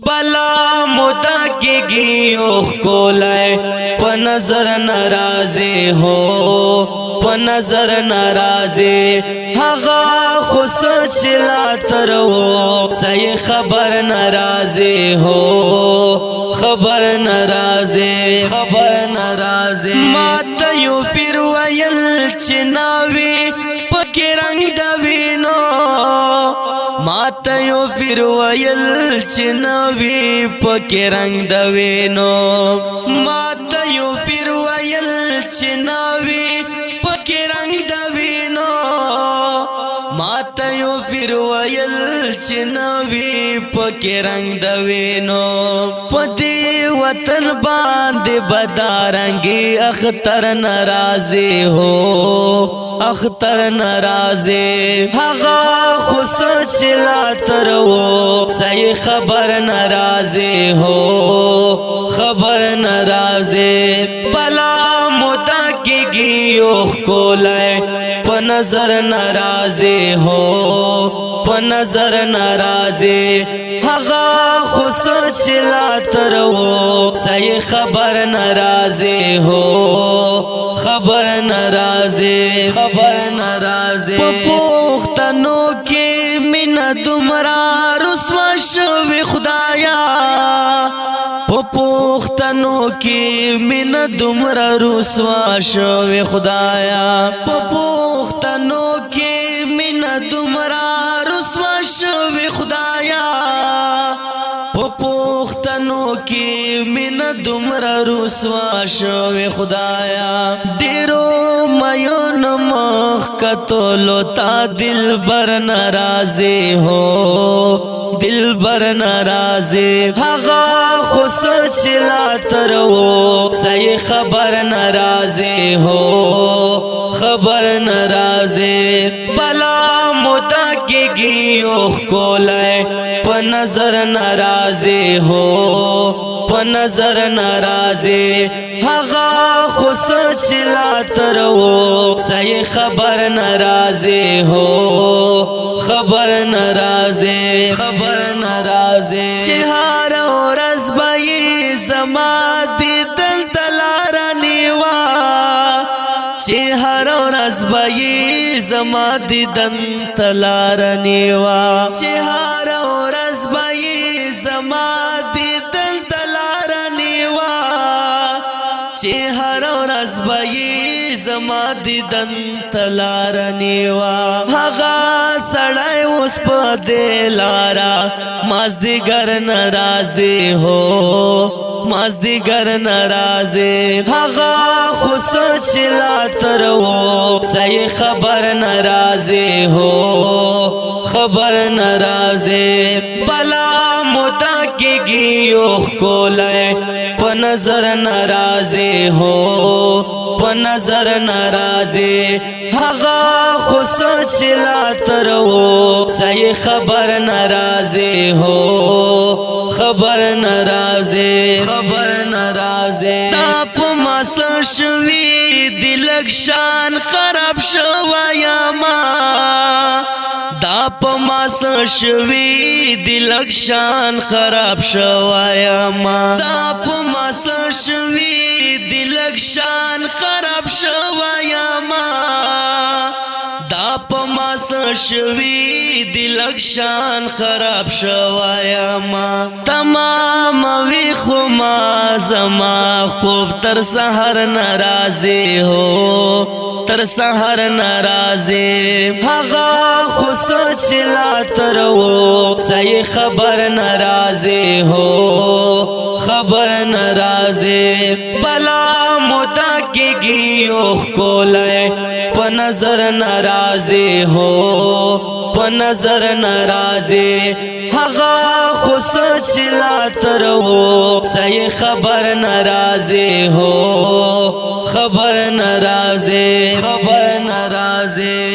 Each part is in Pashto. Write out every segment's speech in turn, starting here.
بلا مدا کیږي او کولای په نظر ناراضي هو په نظر ناراضي هغه خوش چلا ترو صحیح خبر ناراضي هو خبر ناراضي ماته یو پیر ویل چناوي پکې رنگ د وینو ماته یو پیر ویل چناوي پکې رنگ د وینو ماته یو پیر ویل چناوي پکې رنگ د وینو ماته یو پیر ویل چناوي پکې رنگ د وینو پدې وطن باندې بدارنګي اختر ناراضي هو اختر ناراضي هغه خوش چلا ترو صحیح خبر ناراضي هو خبر ناراضي بلا مدا کیږي او کولای په نظر ناراضي هو په نظر ناراضي هغه خوش چلا ترو صحیح خبر ناراضي هو خبر ناراضي په پوښتنو کې مینا دومره رسوا شوی خدایا په پوښتنو کې مینا دومره رسوا شوی خدایا په پوښتنو کې مینا دومره رسوا شوی خدایا په پوښتنو کې مینا دومره رسوا شوی خدایا ډیرو مایون مخ کتلو تا دلبر ناراضي هو دلبر ناراضي هغه خوش چلا ترو صحیح خبر ناراضي هو خبر ناراضي بلا مدا کیږي او کولای په نظر ناراضي هو په نظر ناراضي هغه خوش چلا ترو صحیح خبر ناراضي هو خبر ناراضي چې هر ورځ به زما دیدن تلار نیوا چې هر ورځ به زما دیدن تلار نیوا چې هر ورځ به زما دیدن تلار نیوا چې هر ورځ به زما دیدن تلار نیوا هغه سړی اوس په دلارا مازدیګر ناراضي هو مازدیګر ناراضي هغه خوش چلا ترو صحیح خبر ناراضي هو خبر ناراضي بلا مدا کیږي او کولای په نظر ناراضي هو په نظر ناراضي هغه خوش چلا ترو صحیح خبر ناراضي هو خبر ناراضي تا په ماس شوي دلک شان خراب شوایا ما دا په ماس شوي دلک شان خراب شوایا ما دا په ماس شوي دلک شان خراب شوایا ما دا په ماس شوي دلک شان خراب شوایا ما تمام وی خو ما زما خوب تر سحر ناراضي هو تر سحر ناراضي هغه خوش چلا ترو صحیح خبر ناراضي هو خبر ناراضي بلا مدا کیږي او کولای په نظر ناراضي هو په نظر ناراضي هغه خوش چلا ترو صحیح خبر ناراضي هو خبر ناراضي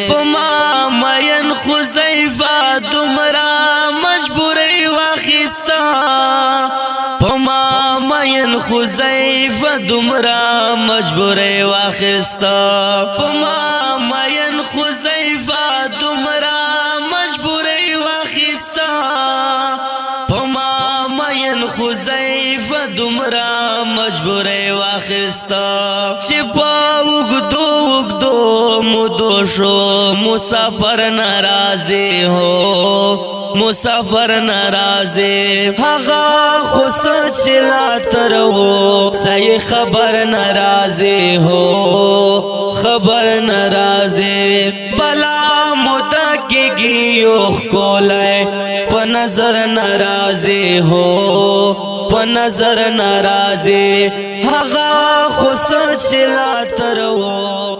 پما مین خزیفه دمرا مجبوری واخستا پما مین خزیفه دمرا مجبوری واخستا پما مین خزیفه دمرا مجبوری واخستا پما ماین خزیفه دمرا مجبوری واخستا چی پا وگدو مدو شو مسافر نرازی ہو مسافر نرازی حقا خسا چلا ترو سی خبر نرازی ہو خبر نرازی بلا متکی گیوخ کولے پا نظر نرازی ہو پا نظر نرازی حقا خسا چلا ترو